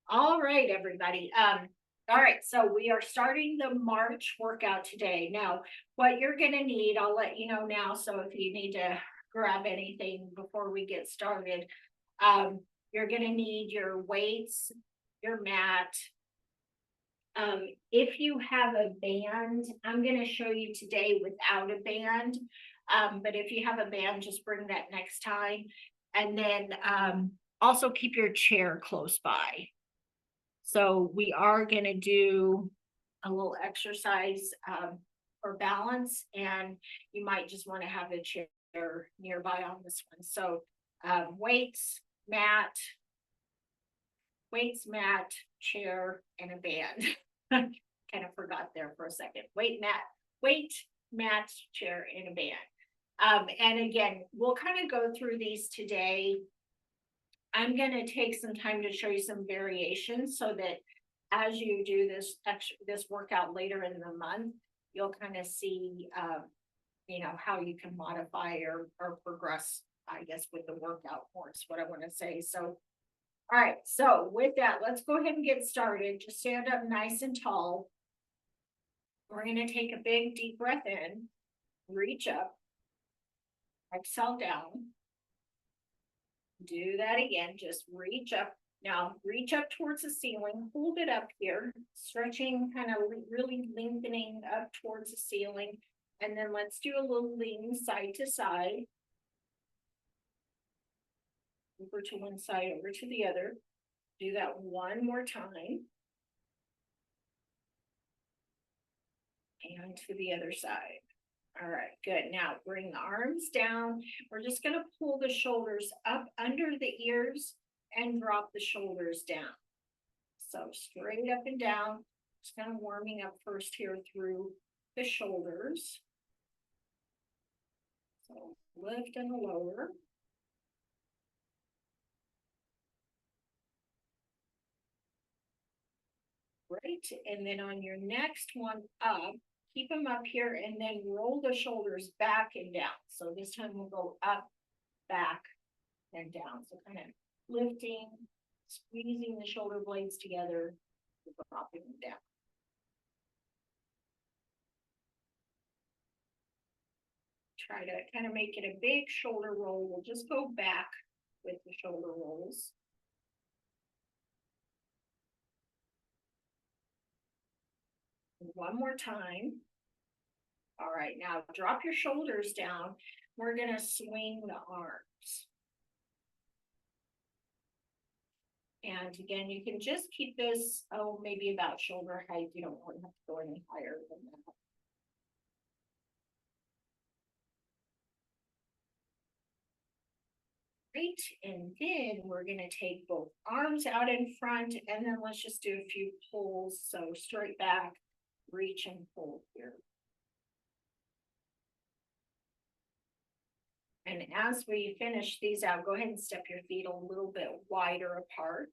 All right, everybody. All right, so we are starting the March workout today. Now, what you're gonna need, I'll let you know now. So if you need to grab anything before we get started, you're gonna need your weights, your mat. If you have a band, I'm gonna show you today without a band. But if you have a band, just bring that next time. And then also keep your chair close by. So we are gonna do a little exercise for balance, and you might just want to have a chair nearby on this one. So weights, mat, chair, and a band. Kind of forgot there for a second. Weight, mat, chair, and a band. And again, we'll kind of go through these today. I'm gonna take some time to show you some variations so that as you do this workout later in the month, you'll kind of see, how you can modify or progress, I guess, with the workout more is what I want to say. So, all right. So with that, let's go ahead and get started. Just stand up nice and tall. We're gonna take a big deep breath in, reach up, exhale down. Do that again, just reach up. Now reach up towards the ceiling, hold it up here, stretching, kind of really lengthening up towards the ceiling. And then let's do a little lean side to side. Over to one side, over to the other. Do that one more time. And to the other side. All right, good. Now bring the arms down. We're just going to pull the shoulders up under the ears and drop the shoulders down. So straight up and down. Just kind of warming up first here through the shoulders. So lift and lower. Great. And then on your next one up, keep them up here and then roll the shoulders back and down. So this time we'll go up, back, and down. So kind of lifting, squeezing the shoulder blades together, dropping them down. Try to kind of make it a big shoulder roll. We'll just go back with the shoulder rolls. One more time. All right, now drop your shoulders down. We're going to swing the arms. And again, you can just keep this, maybe about shoulder height. You don't really have to go any higher than that. Great, and then we're going to take both arms out in front, and then let's just do a few pulls. So straight back, reach and pull here. And as we finish these out, go ahead and step your feet a little bit wider apart.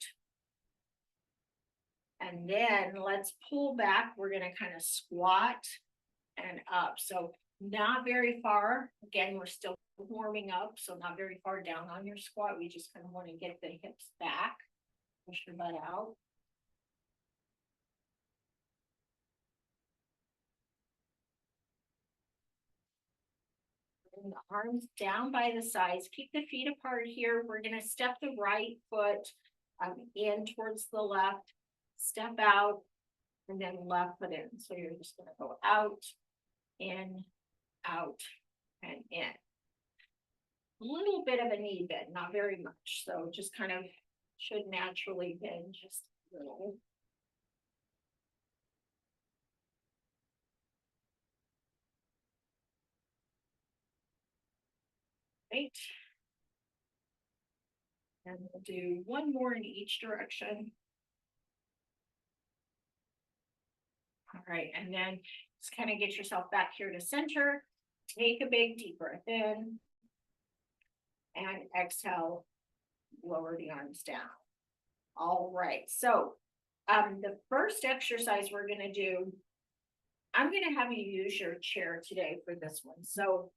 And then let's pull back. We're going to kind of squat and up. So not very far. Again, we're still warming up, so not very far down on your squat. We just kind of want to get the hips back. Push your butt out. Bring the arms down by the sides. Keep the feet apart here. We're going to step the right foot in towards the left. Step out, and then left foot in. So you're just going to go out, and in. A little bit of a knee bend, not very much. So just kind of should naturally bend just a little. Right. And we'll do one more in each direction. All right, and then just kind of get yourself back here to center. Take a big deep breath in. And exhale, lower the arms down. All right, so the first exercise we're going to do, I'm going to have you use your chair today for this one. So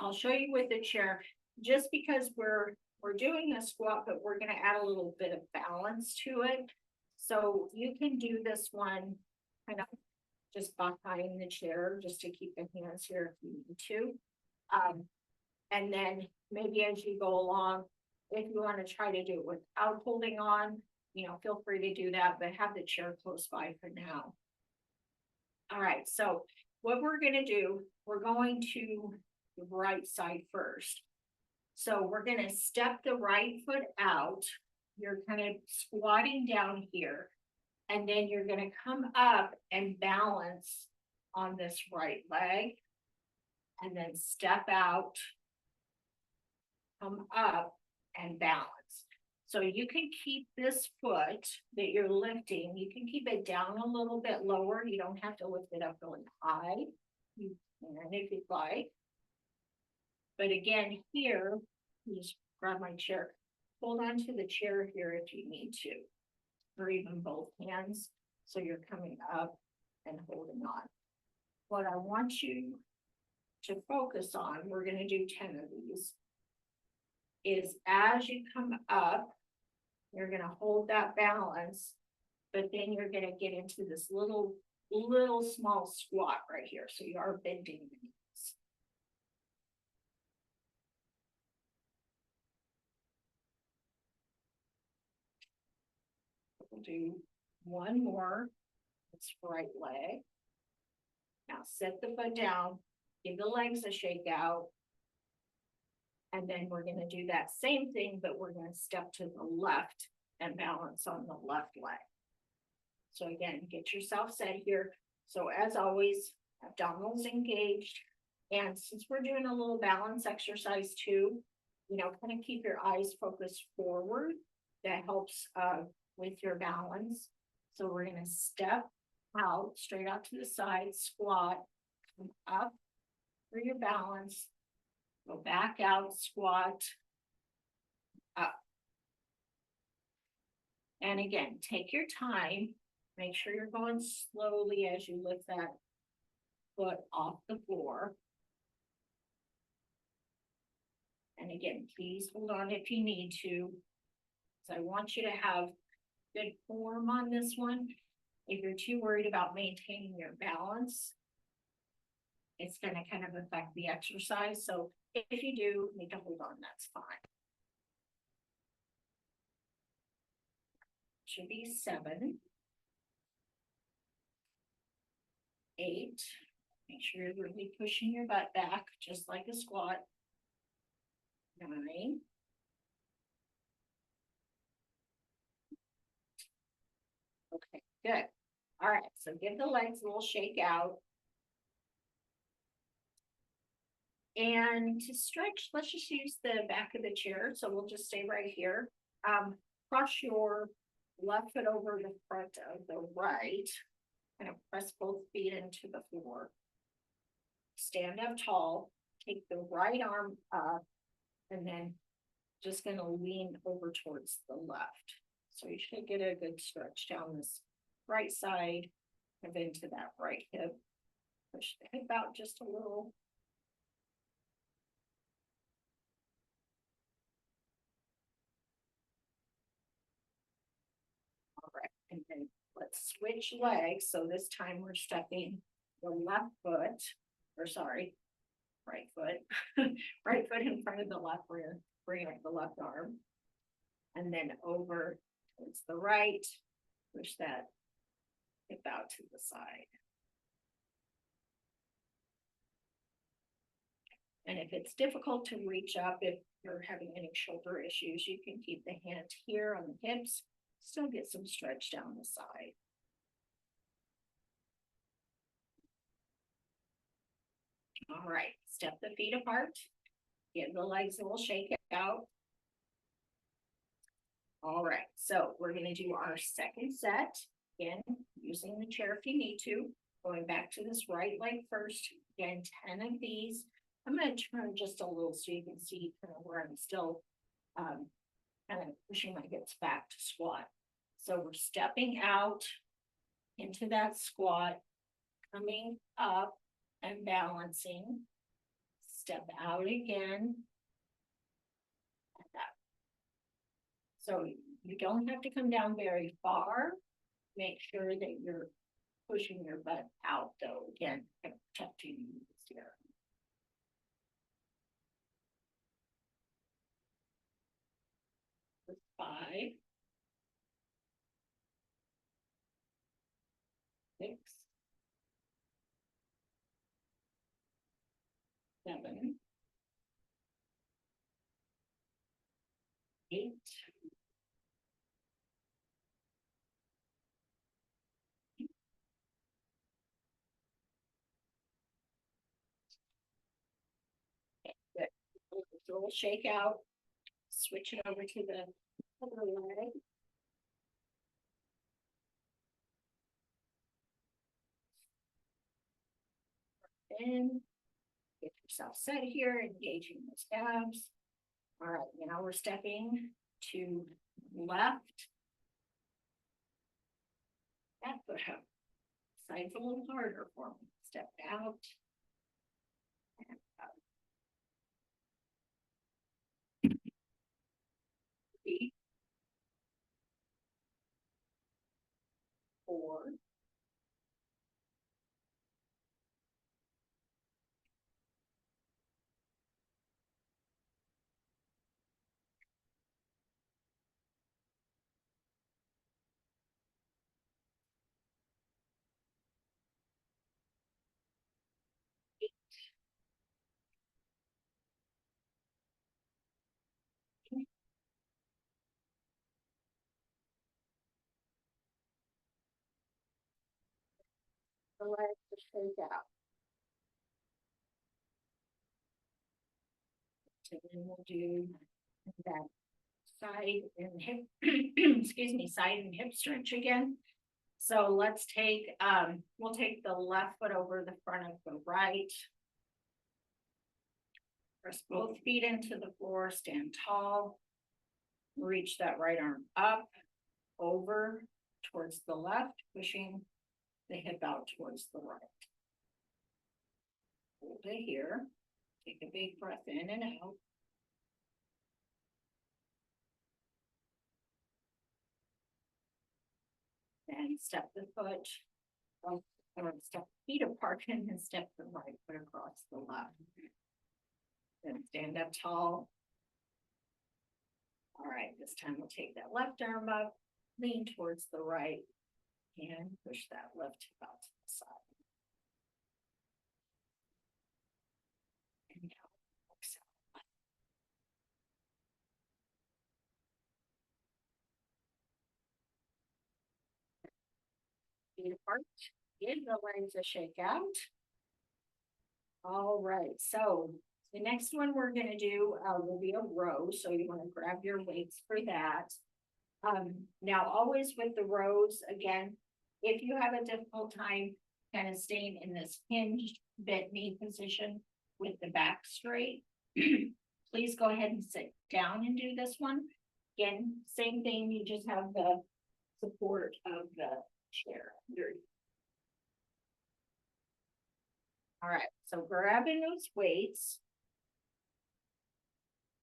I'll show you with the chair, just because we're we're doing a squat, but we're gonna add a little bit of balance to it. So you can do this one kind of just behind the chair, just to keep the hands here if you need to. And then maybe as you go along, if you wanna try to do it without holding on, you know, feel free to do that, but have the chair close by for now. All right, so what we're gonna do, we're going to the right side first. So we're gonna step the right foot out. You're kind of squatting down here. And then you're gonna come up and balance on this right leg. And then step out, come up and balance. So you can keep this foot that you're lifting, you can keep it down a little bit lower. You don't have to lift it up really high. You can if you'd like. But again, here, you just grab my chair, hold on to the chair here if you need to, or even both hands. So you're coming up and holding on. What I want you to focus on, we're gonna do 10 of these, is as you come up, you're gonna hold that balance, but then you're gonna get into this little small squat right here. So you are bending the knees. We'll do one more. It's right leg. Now set the foot down, give the legs a shake out. And then we're gonna do that same thing, but we're gonna step to the left and balance on the left leg. So again, get yourself set here. So as always, abdominals engaged. And since we're doing a little balance exercise too, you know, kind of keep your eyes focused forward. That helps with your balance. So we're gonna step out, straight out to the side, squat, come up for your balance, go back out, squat, up. And again, take your time, make sure you're going slowly as you lift that foot off the floor. And again, please hold on if you need to. So I want you to have good form on this one. If you're too worried about maintaining your balance, it's gonna kind of affect the exercise. So if you do need to hold on, that's fine. Should be 7, 8. Make sure you're really pushing your butt back, just like a squat. 9. Okay, good. All right, so give the legs a little shake out. And to stretch, let's just use the back of the chair. So we'll just stay right here. Cross your left foot over the front of the right. Kind of press both feet into the floor. Stand up tall. Take the right arm up. And then just going to lean over towards the left. So you should get a good stretch down this right side and into that right hip. Push the hip out just a little. All right, and then let's switch legs. So this time we're stepping the left foot, or sorry, right foot, right foot in front of the left rear, bring up the left arm. And then over towards the right, push that hip out to the side. And if it's difficult to reach up, if you're having any shoulder issues, you can keep the hand here on the hips, still get some stretch down the side. All right, step the feet apart, give the legs a little shake out. All right, so we're gonna do our second set, again, using the chair if you need to, going back to this right leg first, again, 10 of these. I'm gonna turn just a little so you can see kind of where I'm still kind of pushing my hips back to squat. So we're stepping out into that squat, coming up and balancing, step out again, and up. So you don't have to come down very far. Make sure that you're pushing your butt out though, again, kind of protecting you here. 5, 6, 7, 8, 6. So we'll shake out, switch it over to the other leg. And get yourself set here, engaging those abs. All right, now we're stepping to left. That foot up. Side's a little harder for me. Step out. And up. 3, 4, 8. The legs to shake out. So then we'll do that side and hip, excuse me, side and hip stretch again. So let's take, we'll take the left foot over the front of the right. Press both feet into the floor, stand tall. Reach that right arm up, over, towards the left, pushing the hip out towards the right. Hold it here. Take a big breath in and out. And step the foot, or step the feet apart and then step the right foot across the left. Then stand up tall. All right, this time we'll take that left arm up, lean towards the right, and push that left hip out to the side. And now exhale. Feet apart, give the legs a shake out. All right, so the next one we're gonna do will be a row, so you wanna grab your weights for that. Now always with the rows, again, if you have a difficult time kind of staying in this hinged bent knee position with the back straight, please go ahead and sit down and do this one. Again, same thing, you just have the support of the chair under you. All right, so grabbing those weights.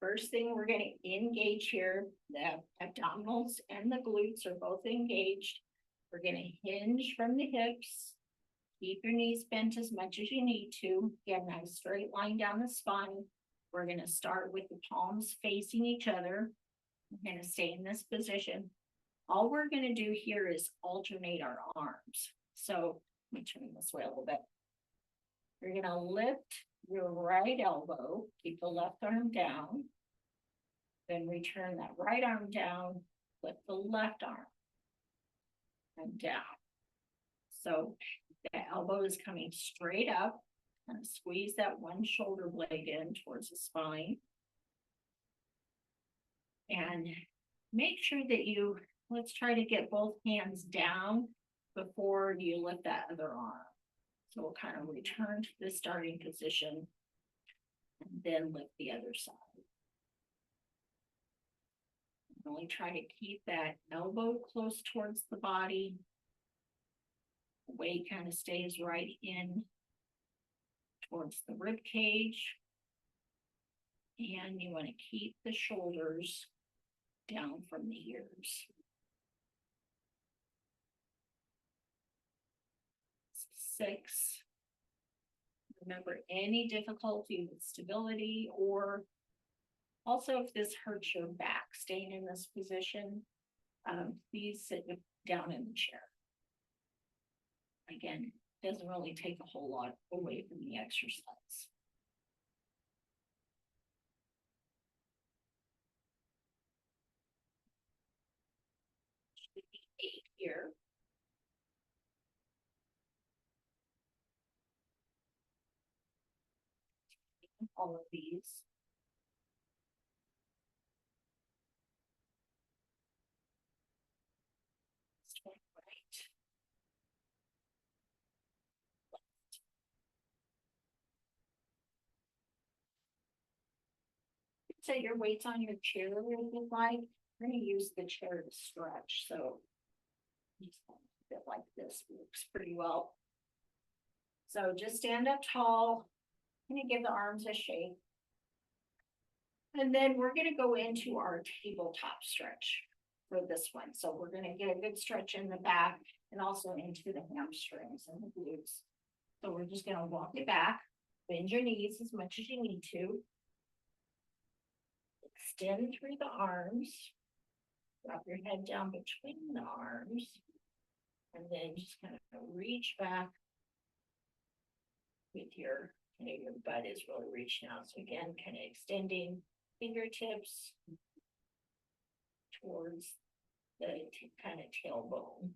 First thing we're gonna engage here, the abdominals and the glutes are both engaged. We're gonna hinge from the hips. Keep your knees bent as much as you need to. Get a nice straight line down the spine. We're gonna start with the palms facing each other. We're gonna stay in this position. All we're gonna do here is alternate our arms. So let me turn this way a little bit. You're gonna lift your right elbow, keep the left arm down. Then return that right arm down, lift the left arm and down. So the elbow is coming straight up, and squeeze that one shoulder blade in towards the spine. And make sure that you, let's try to get both hands down before you lift that other arm. So we'll kind of return to the starting position and then lift the other side. Only try to keep that elbow close towards the body. The weight kind of stays right in towards the rib cage. And you want to keep the shoulders down from the ears. Six. Remember, any difficulty with stability, or also if this hurts your back, staying in this position, please sit down in the chair. Again, doesn't really take a whole lot away from the exercise. Should be 8 here. All of these. Straight right. Left. So your weight's on your chair a little bit like. We're gonna use the chair to stretch, so just a bit like this works pretty well. So just stand up tall. I'm gonna give the arms a shake. And then we're gonna go into our tabletop stretch for this one. So we're gonna get a good stretch in the back and also into the hamstrings and the glutes. So we're just gonna walk it back, bend your knees as much as you need to. Extend through the arms. Drop your head down between the arms. And then just kind of reach back with your butt is really reaching out. So again, kind of extending fingertips towards the kind of tailbone.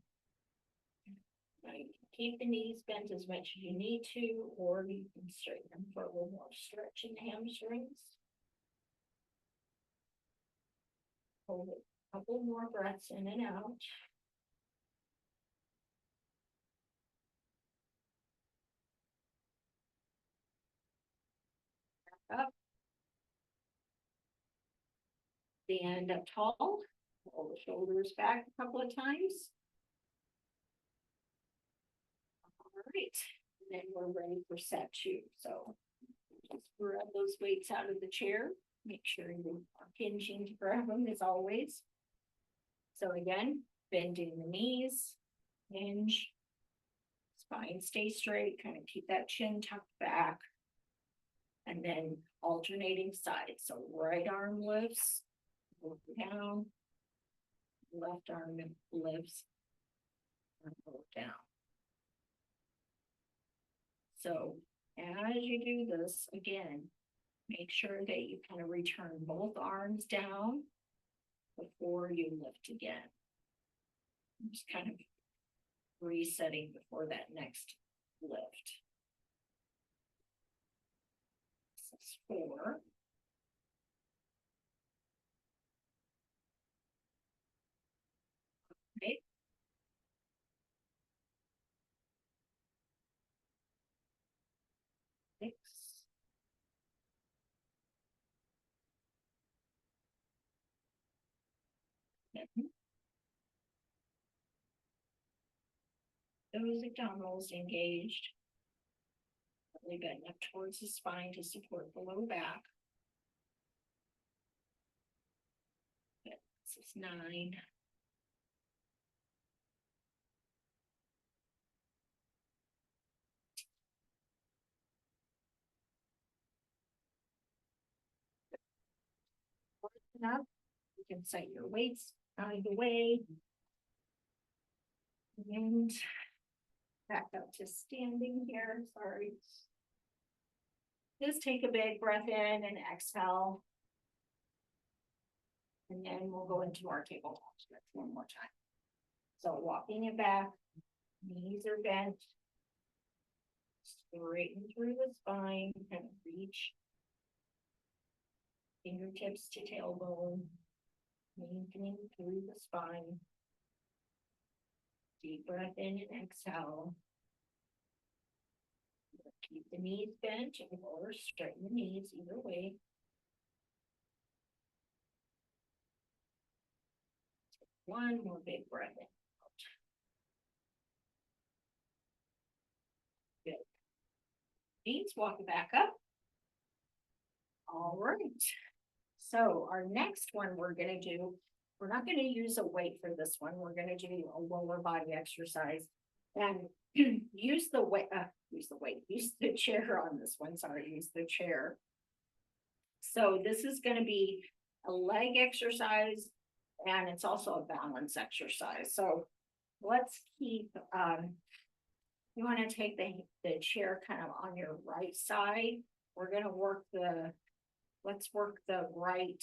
Now you can keep the knees bent as much as you need to, or you can straighten them for a little more stretch in the hamstrings. Hold it a couple more breaths in and out. Up. Stand up tall. Pull the shoulders back a couple of times. All right, and then we're ready for set 2. So just grab those weights out of the chair. Make sure you are hinging to grab them as always. So again, bending the knees, hinge, spine stay straight, kind of keep that chin tucked back. And then alternating sides. So right arm lifts, look down, left arm lifts, and look down. So as you do this, again, make sure that you kind of return both arms down before you lift again. Just kind of resetting before that next lift. This is 4. Okay. 6. 7. Those abdominals engaged. Really bend up towards the spine to support the low back. This is 9. Enough. You can set your weights out of the way. And back up to standing here. Sorry. Just take a big breath in and exhale. And then we'll go into our tabletop stretch one more time. So walking it back, knees are bent. Straighten through the spine, kind of reach. Fingertips to tailbone. Lengthening through the spine. Deep breath in and exhale. Keep the knees bent or straighten the knees either way. One more big breath in. Good. Knees, walk it back up. All right. So our next one we're going to do we're not gonna use a weight for this one. We're gonna do a lower body exercise. And use the weight, use the chair on this one, sorry, use the chair. So this is gonna be a leg exercise and it's also a balance exercise. So let's keep, you wanna take the chair kind of on your right side. We're gonna work let's work the right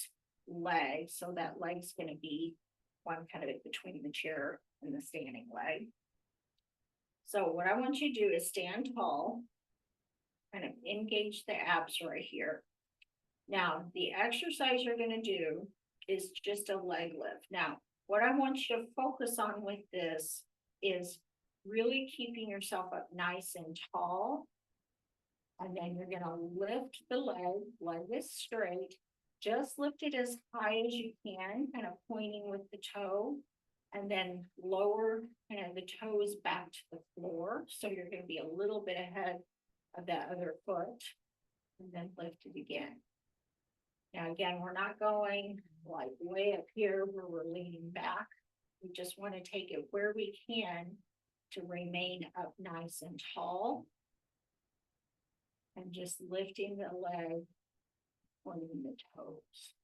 leg. So that leg's gonna be one kind of between the chair and the standing leg. So what I want you to do is stand tall, kind of engage the abs right here. Now, the exercise you're gonna do is just a leg lift. Now, what I want you to focus on with this is really keeping yourself up nice and tall. And then you're gonna lift the leg is straight. Just lift it as high as you can, kind of pointing with the toe. And then lower kind of the toes back to the floor. So you're gonna be a little bit ahead of that other foot. And then lift it again. Now, again, we're not going like way up here where we're leaning back. We just want to take it where we can to remain up nice and tall. And just lifting the leg, pointing the toes.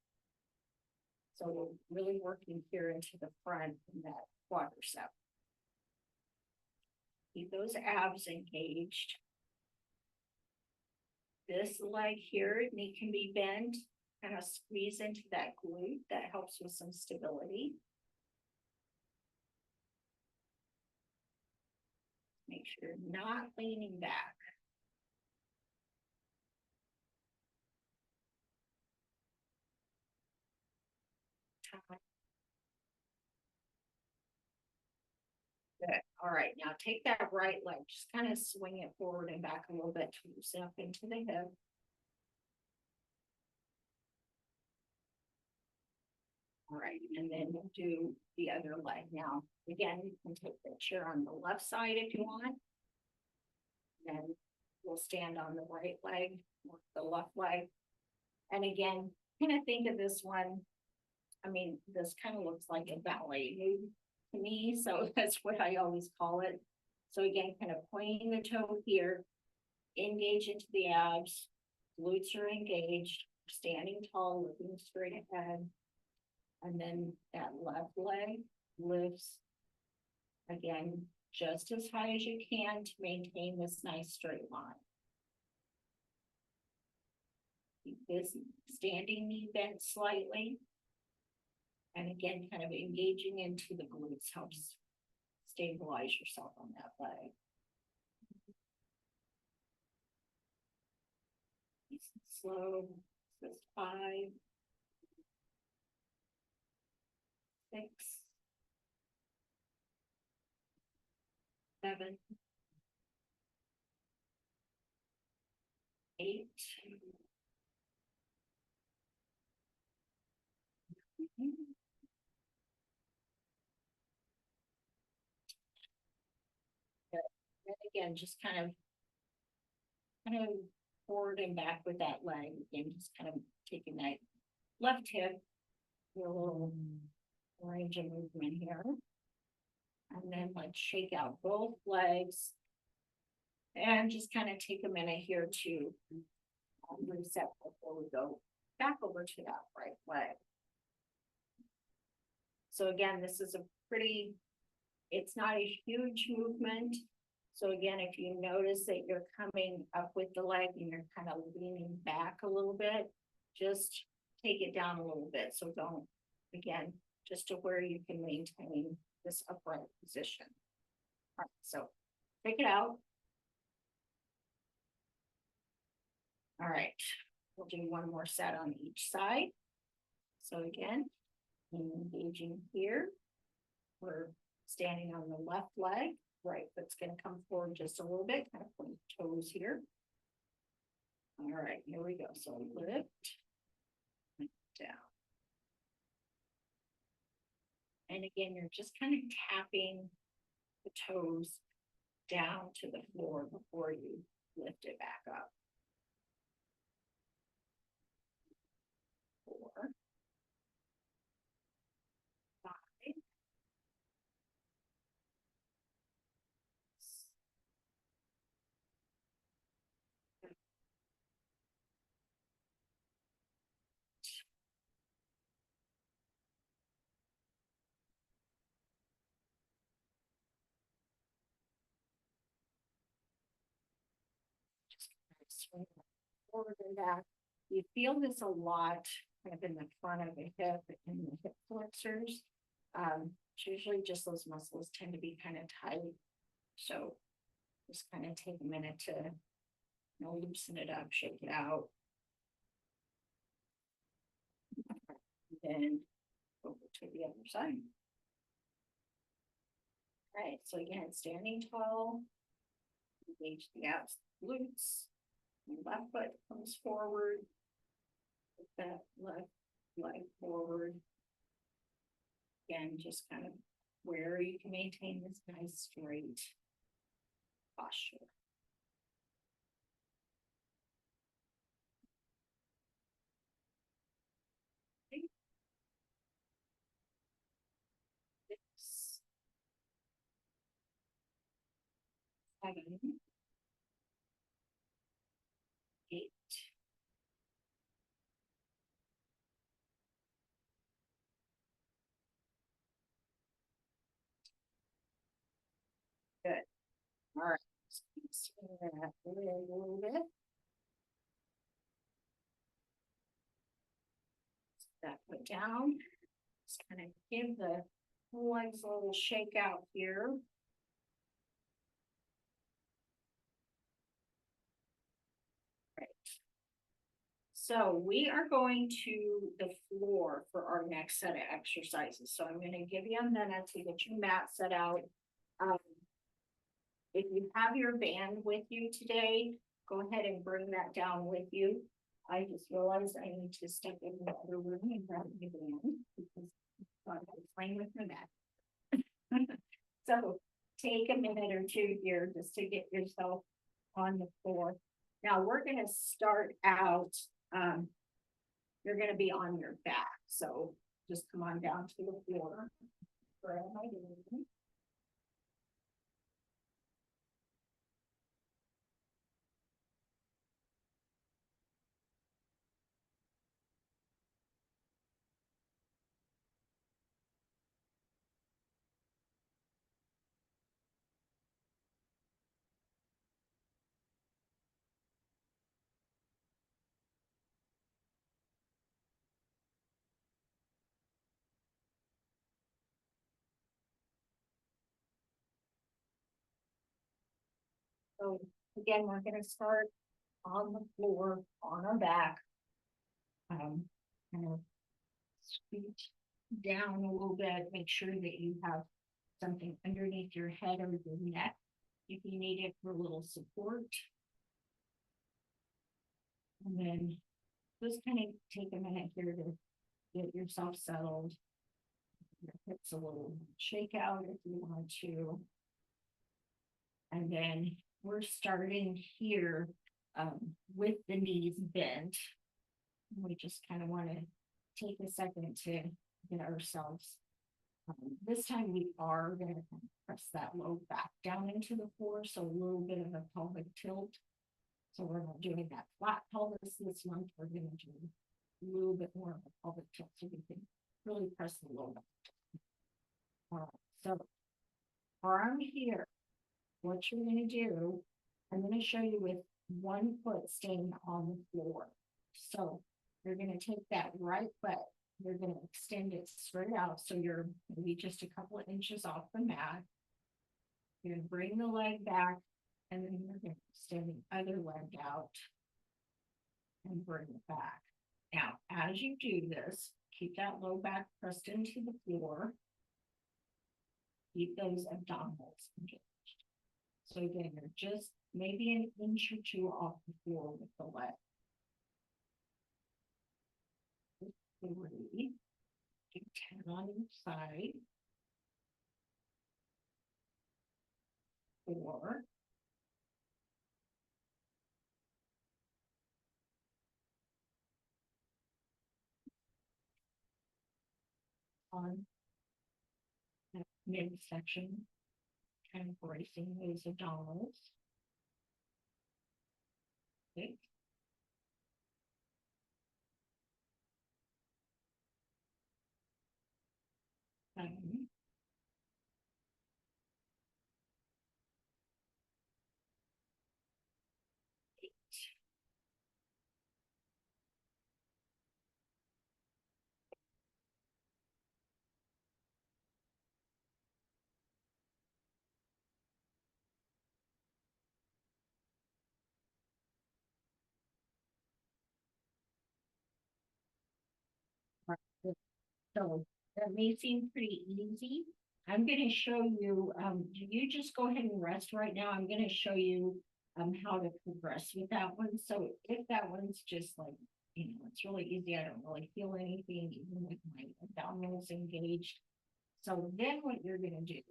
So we're really working here into the front in that quadricep. Keep those abs engaged. This leg here, knee can be bent, kind of squeeze into that glute. That helps with some stability. Make sure you're not leaning back. Good. All right, now take that right leg, just kind of swing it forward and back a little bit to loosen up into the hip. All right, and then we'll do the other leg. Now, again, you can take the chair on the left side if you want. Then we'll stand on the right leg, work the left leg. And again, kind of think of this one. I mean, this kind of looks like a ballet move to me, so that's what I always call it. So again, kind of pointing the toe here, engage into the abs, glutes are engaged, standing tall, looking straight ahead. And then that left leg lifts again, just as high as you can to maintain this nice straight line. Keep this standing knee bent slightly. And again, kind of engaging into the glutes helps stabilize yourself on that leg. Nice and slow. Just 5, 6, 7, 8. And again, just kind of forward and back with that leg. Again, just kind of taking that left hip, a little range of movement here. And then let's shake out both legs. And just kind of take a minute here to reset before we go back over to that right leg. So again, this is it's not a huge movement. So again, if you notice that you're coming up with the leg and you're kind of leaning back a little bit, just take it down a little bit. So don't, again, just to where you can maintain this upright position. All right, so take it out. All right, we'll do one more set on each side. So again, engaging here, we're standing on the left leg, right foot's going to come forward just a little bit, kind of point toes here. All right, here we go. So lift, down. And again, you're just kind of tapping the toes down to the floor before you lift it back up. 4, Forward and back. You feel this a lot kind of in the front of the hip and the hip flexors. It's usually just those muscles tend to be kind of tight. So just kind of take a minute to loosen it up, shake it out. Then over to the other side. All right, so again, standing tall, engage the abs, glutes, and left foot comes forward, put that left leg forward. Again, just kind of where you can maintain this nice straight posture. Okay. 6, 7, 8, 9. Good. All right. Let's that a little bit. That foot down. Just kind of give the legs a little shake out here. Right. So we are going to the floor for our next set of exercises. So I'm going to give you a minute to get your mat set out. If you have your band with you today, go ahead and bring that down with you. I just realized I need to step in the other room and grab my band because I was playing with my mat. So take a minute or two here just to get yourself on the floor. Now we're going to start out, you're going to be on your back. So just come on down to the floor. Where am I doing? So again, we're going to start on the floor, on our back. Kind of scoot down a little bit, make sure that you have something underneath your head or your neck if you need it for a little support. And then just kind of take a minute here to get yourself settled. Your hips a little shake out if you want to. And then we're starting here with the knees bent. We just kind of want to take a second to get ourselves. This time we are going to press that low back down into the floor, so a little bit of a pelvic tilt. So we're not doing that flat pelvis this month. We're going to do a little bit more of a pelvic tilt so we can really press the low back. So arm here. What you're going to do, I'm going to show you with one foot staying on the floor. So you're going to take that right foot, you're going to extend it straight out. So you're maybe just a couple of inches off the mat. You're going to bring the leg back, and then you're going to extend the other leg out and bring it back. Now, as you do this, keep that low back pressed into the floor. Keep those abdominals engaged. So again, you're just maybe an inch or two off the floor with the leg. 3, do 10 on each side. 4. 1. That midsection, kind of bracing those abdominals. 6. 7. 8. So that may seem pretty easy. I'm gonna show you, you just go ahead and rest right now. I'm gonna show you how to progress with that one. So if that one's just like, it's really easy, I don't really feel anything, even with my abdominals engaged. So then what you're gonna do,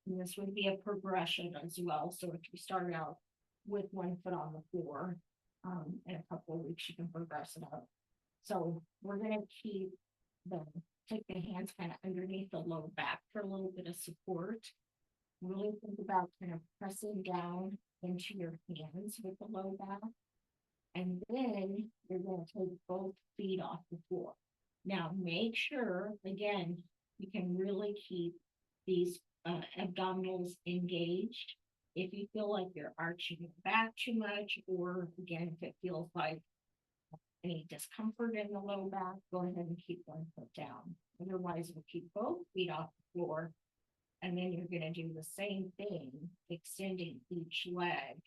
and this would be a progression as well. So if you start out with one foot on the floor, in a couple of weeks, you can progress it up. So we're gonna keep take the hands kind of underneath the low back for a little bit of support. Really think about kind of pressing down into your hands with the low back. And then you're going to take both feet off the floor. Now make sure, again, you can really keep these abdominals engaged. If you feel like you're arching your back too much, or again, if it feels like any discomfort in the low back, go ahead and keep one foot down. Otherwise, we'll keep both feet off the floor. And then you're going to do the same thing, extending each leg.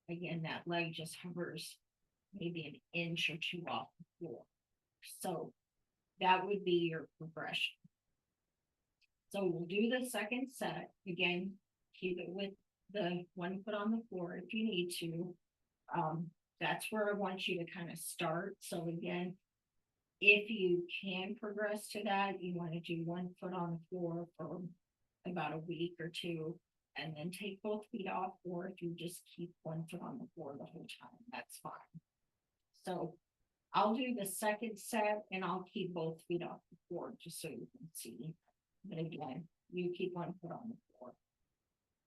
Again, that leg just hovers maybe an inch or two off the floor. So that would be your progression. So we'll do the second set. Again, keep it with the one foot on the floor if you need to. That's where I want you to kind of start. So again, if you can progress to that, you want to do one foot on the floor for about a week or two, and then take both feet off, or if you just keep one foot on the floor the whole time, that's fine. So I'll do the second set and I'll keep both feet off the floor just so you can see. But again, you keep one foot on the floor.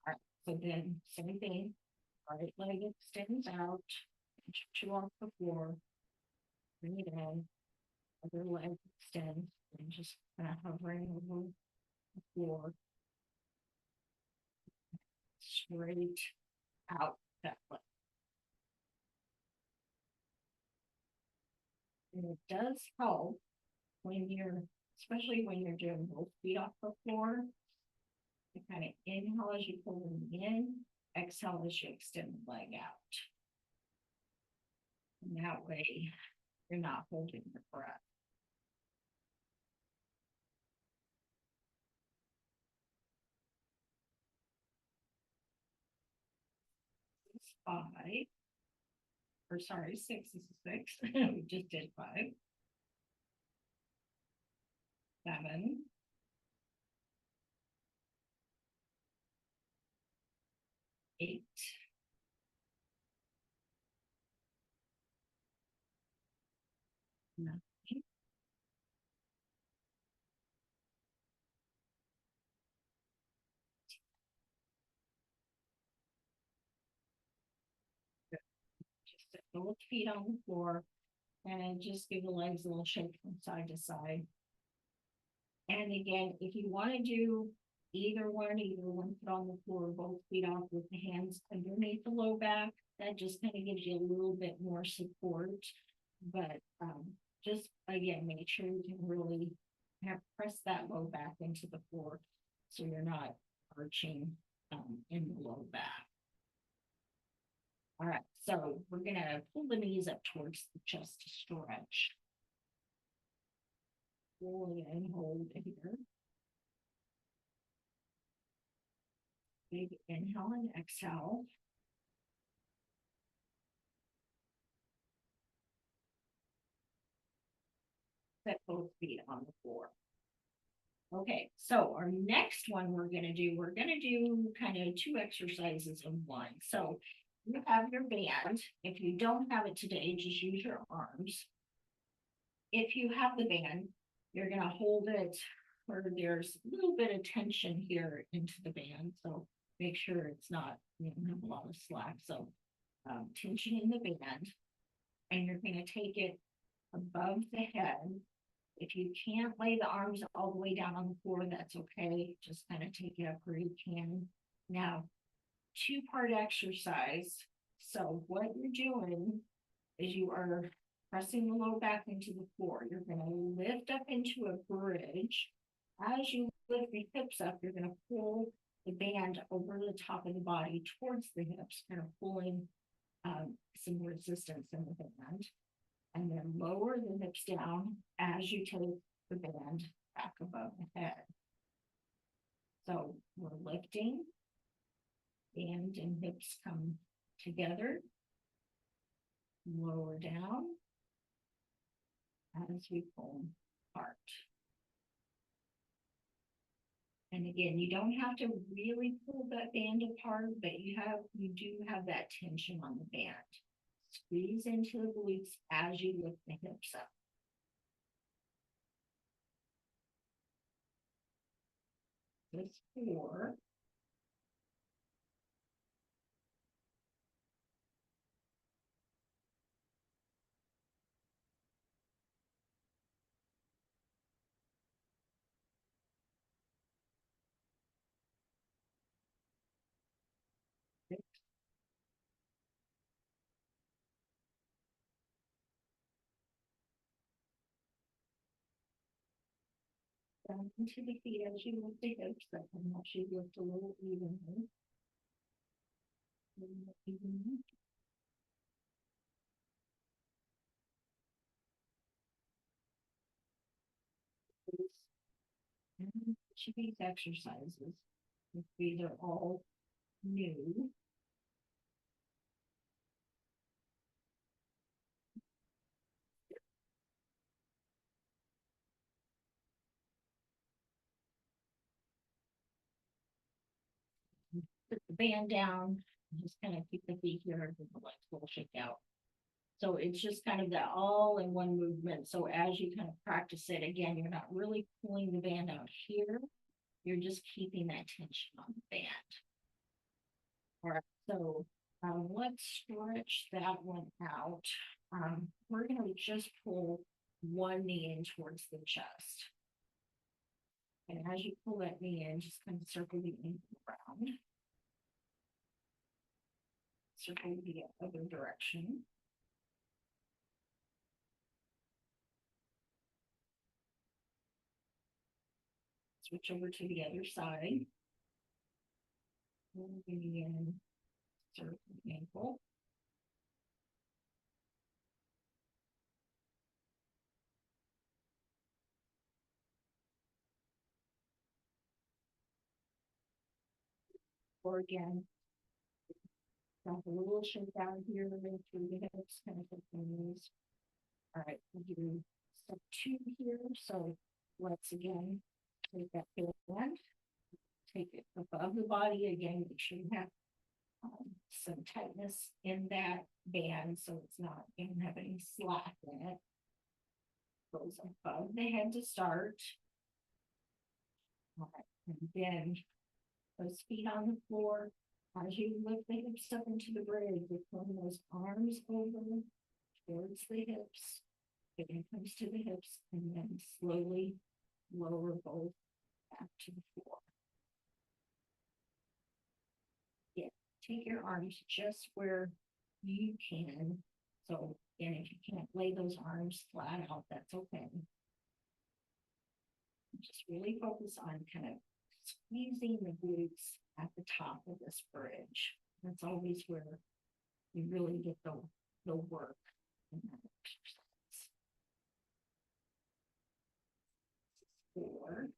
All right, so then same thing, right leg extends out, two off the floor, bring it in, other leg extends, and just kind of hovering over the floor, straight out that leg. And it does help when you're, especially when you're doing both feet off the floor, you kind of inhale as you pull them in, exhale as you extend the leg out. And that way, you're not holding your breath. 5, or sorry, 6 is 6. We just did 5. 7. 8. 9. Just set both feet on the floor and just give the legs a little shake from side to side. And again, if you want to do either one foot on the floor, both feet off with the hands underneath the low back, that just kind of gives you a little bit more support. But just again, make sure you can really have press that low back into the floor so you're not arching in the low back. All right, so we're gonna pull the knees up towards the chest to stretch. Pull it and hold it here. Big inhale and exhale. Set both feet on the floor. Okay, so our next one we're gonna do kind of 2 exercises in one. So you have your band. If you don't have it today, just use your arms. If you have the band, you're gonna hold it where there's a little bit of tension here into the band. So make sure it's not, have a lot of slack. So tension in the band, and you're gonna take it above the head. If you can't lay the arms all the way down on the floor, that's okay. Just kind of take it up where you can. Now, 2-part exercise. So what you're doing is you are pressing the low back into the floor. You're going to lift up into a bridge. As you lift your hips up, you're going to pull the band over the top of the body towards the hips, kind of pulling some resistance in the band. And then lower the hips down as you take the band back above the head. So we're lifting, band and hips come together, lower down as we pull apart. And again, you don't have to really pull that band apart, but you do have that tension on the band. Squeeze into the glutes as you lift the hips up. That's 4. Down into the feet as you lift the hips up, and helps you lift a little evenly. Evenly. And each of these exercises, if these are all new, put the band down, just kind of keep the feet here, and the legs will shake out. So it's just kind of that all in one movement. So as you kind of practice it again, you're not really pulling the band out here. You're just keeping that tension on the band. All right, so let's stretch that one out. We're going to just pull one knee in towards the chest. And as you pull that knee in, just kind of circle the ankle around. Circle the other direction. Switch over to the other side. Pull the knee in, circle the ankle. Or again, drop a little shake down here through the hips, kind of the knees. All right, we'll do step 2 here. So let's again take that band, take it above the body again. Make sure you have some tightness in that band, so it's not going to have any slack in it. Goes above the head to start. All right, and then those feet on the floor. As you lift the hips up into the bridge, you're pulling those arms over towards the hips. It comes to the hips, and then slowly lower both back to the floor. Yeah, take your arms just where you can. So, and if you can't lay those arms flat out, that's okay. Just really focus on kind of squeezing the glutes at the top of this bridge. That's always where you really get the work in that exercise. 4.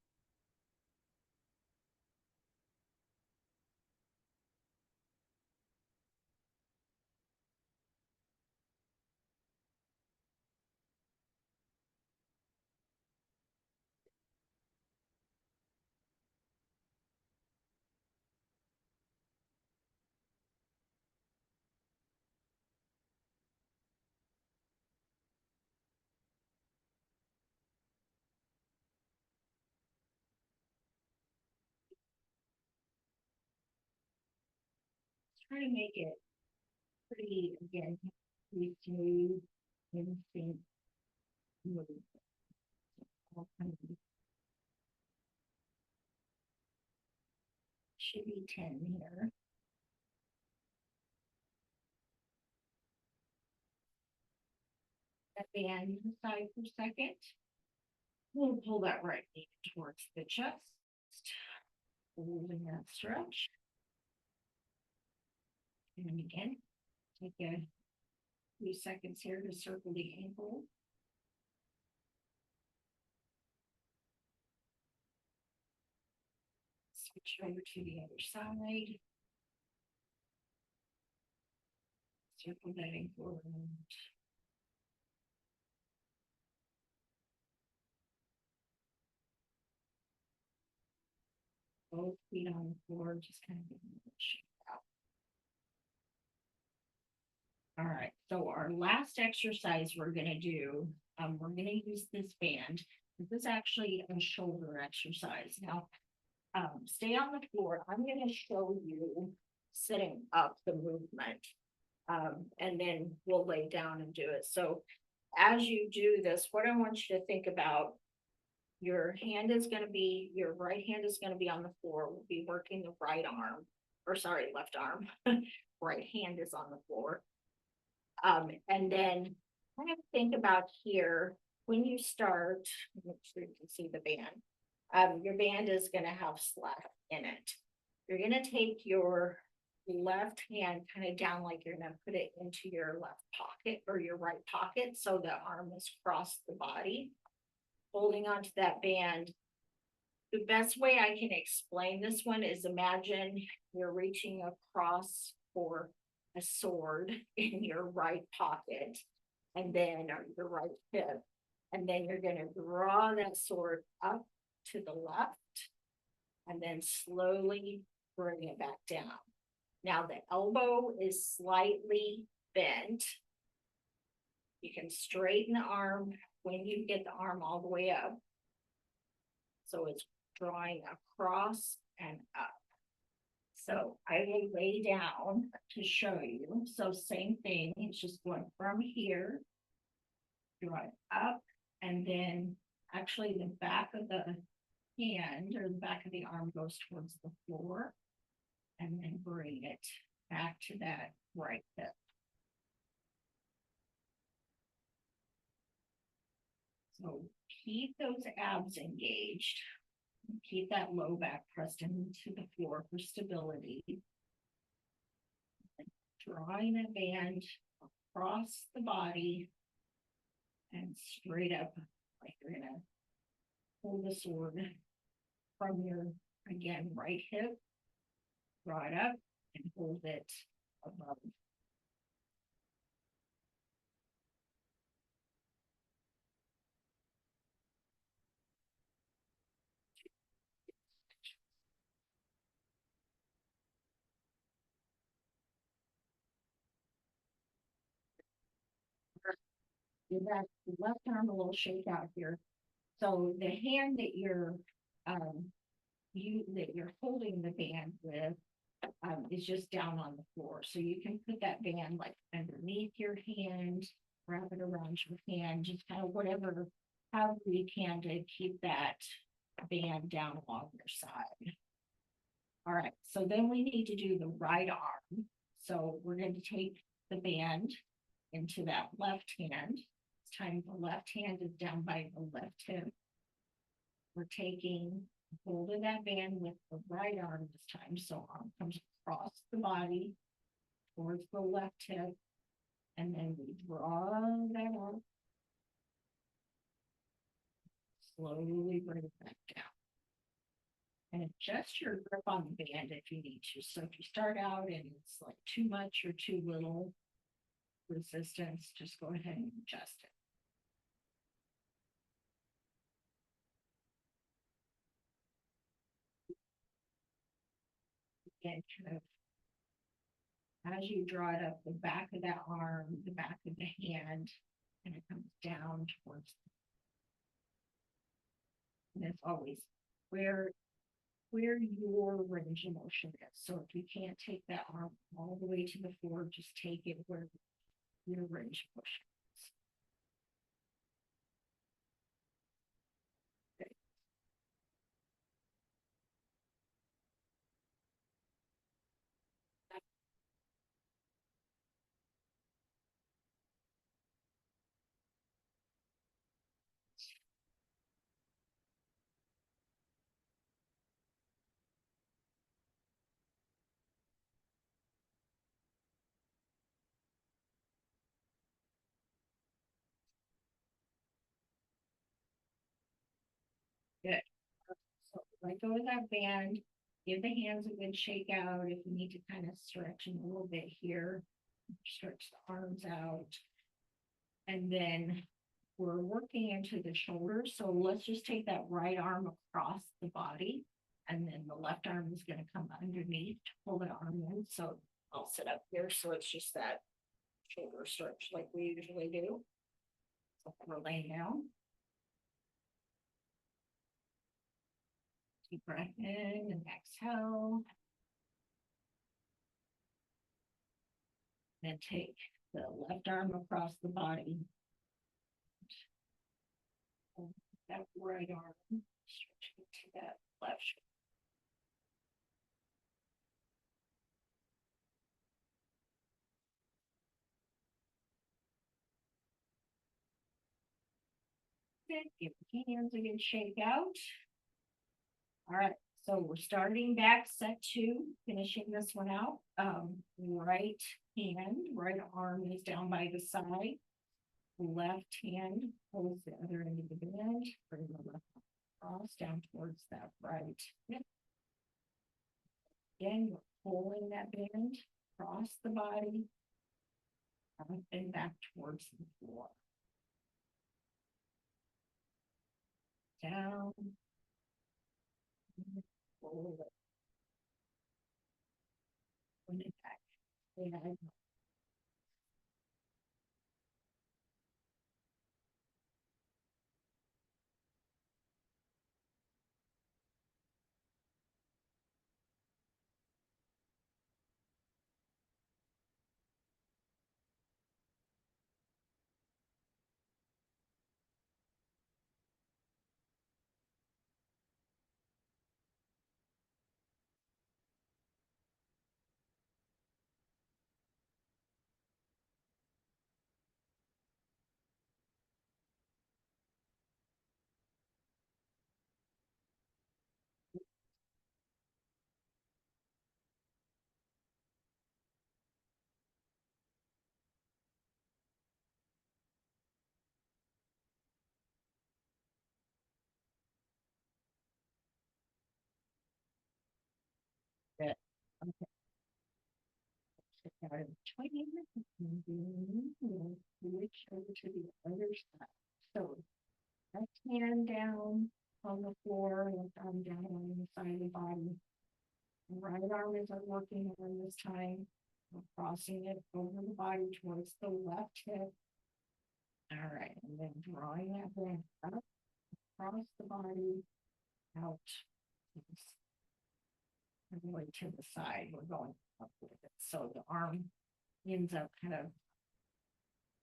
Try to make it pretty, again, pretty smooth and sync move. Should be 10 here. That band side for a second. We'll pull that right knee towards the chest. Holding that stretch. And again, take a few seconds here to circle the ankle. Switch over to the other side. Circle that in forward. Both feet on the floor, just kind of getting it shaped out. All right, so our last exercise we're gonna do, we're gonna use this band. This is actually a shoulder exercise. Now, stay on the floor. I'm gonna show you sitting up the movement. And then we'll lay down and do it. So as you do this, what I want you to think about, your hand is gonna be, your right hand is gonna be on the floor. We'll be working the right arm, or sorry, left arm. Right hand is on the floor. And then kind of think about here, when you start, make sure you can see the band. Your band is gonna have slack in it. You're gonna take your left hand kind of down, like you're gonna put it into your left pocket or your right pocket, so the arm is across the body, holding onto that band. The best way I can explain this one is, imagine you're reaching across for a sword in your right pocket, and then on your right hip, and then you're gonna draw that sword up to the left, and then slowly bring it back down. Now the elbow is slightly bent. You can straighten the arm when you get the arm all the way up. So it's drawing across and up. So I will lay down to show you. So same thing, it's just going from here, draw it up, and then actually the back of the hand or the back of the arm goes towards the floor, and then bring it back to that right hip. So keep those abs engaged. Keep that low back pressed into the floor for stability. Drawing a band across the body and straight up, like you're gonna pull the sword from your, again, right hip, draw it up and hold it above. Give that left arm a little shake out here. So the hand that you're holding the band with is just down on the floor. So you can put that band like underneath your hand, wrap it around your hand, just kind of whatever, however you can to keep that band down along your side. All right, so then we need to do the right arm. So we're going to take the band into that left hand. This time the left hand is down by the left hip. We're taking hold of that band with the right arm this time. So arm comes across the body towards the left hip, and then we draw that arm. Slowly bring it back down. And adjust your grip on the band if you need to. So if you start out and it's like too much or too little resistance, just go ahead and adjust it. Again, kind of as you draw it up, the back of that arm, the back of the hand, and it comes down towards. And it's always where your range of motion is. So if you can't take that arm all the way to the floor, just take it where your range of motion is. Okay. Good. So let go of that band. Give the hands a good shake out. If you need to kind of stretch them a little bit here, stretch the arms out. And then we're working into the shoulders. So let's just take that right arm across the body. And then the left arm is going to come underneath to pull the arm in. So I'll sit up here. So it's just that shoulder stretch like we usually do. So we're laying down. Deep breath in and exhale. Then take the left arm across the body. That right arm stretching to that left shoulder. Give the hands a good shake out. All right, so we're starting back set two, finishing this one out. Right hand, right arm is down by the side. Left hand holds the other end of the band. Bring the left cross down towards that right hip. Again, we're pulling that band across the body and back towards the floor. Down. Pull it. Bring it back. And okay. Switch over to the other side. So left hand down on the floor, left arm down on the side of the body. Right arm is our working arm this time. We're crossing it over the body towards the left hip. All right, and then drawing that band up across the body, out. And the way to the side, we're going up with it. So the arm ends up kind of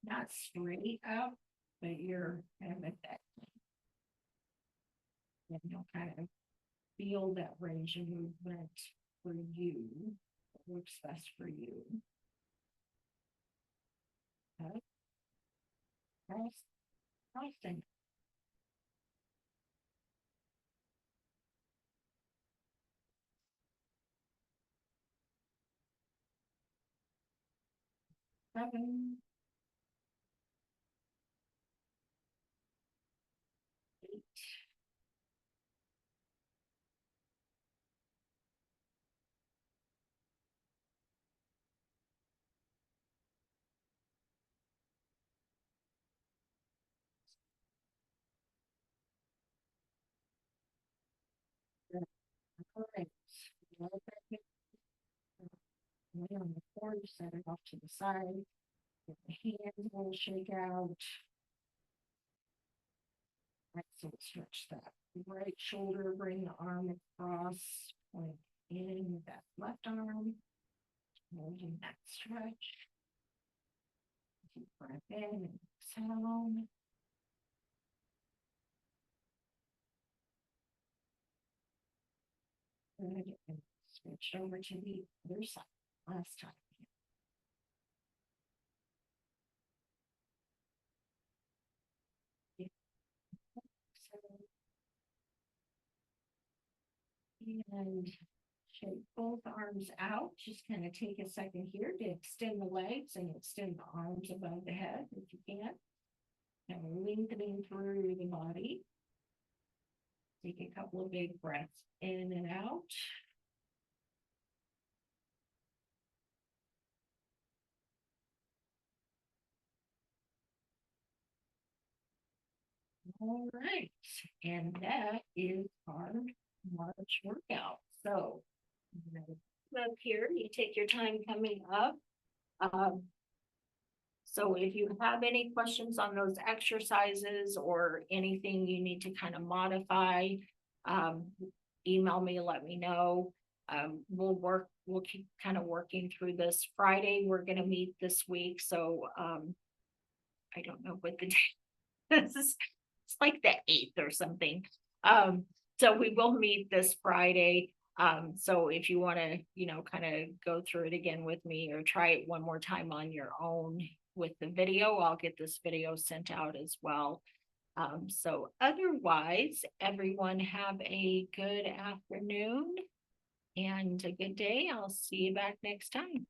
not straight up, but you're kind of at that. And you'll kind of feel that range of movement for you, what works best for you. Okay. Crossing. Seven. 8. All right. Lay on the floor, you set it off to the side. Get the hands will shake out. Right, so stretch that right shoulder, bring the arm across, point in with that left arm, holding that stretch. Deep breath in and exhale. Good, and switch over to the other side. Last time. And shake both arms out. Just kind of take a second here to extend the legs and extend the arms above the head if you can. And lengthening through the body. Take a couple of big breaths in and out. All right, and that is our March workout, so. Up here, you take your time coming up. So if you have any questions on those exercises or anything you need to kind of modify, email me, let me know. We'll keep kind of working through this. Friday, we're gonna meet this week, so, I don't know what the day this is. It's like the 8th or something. So we will meet this Friday. So if you want to, kind of go through it again with me or try it one more time on your own with the video, I'll get this video sent out as well. So otherwise, everyone have a good afternoon and a good day. I'll see you back next time.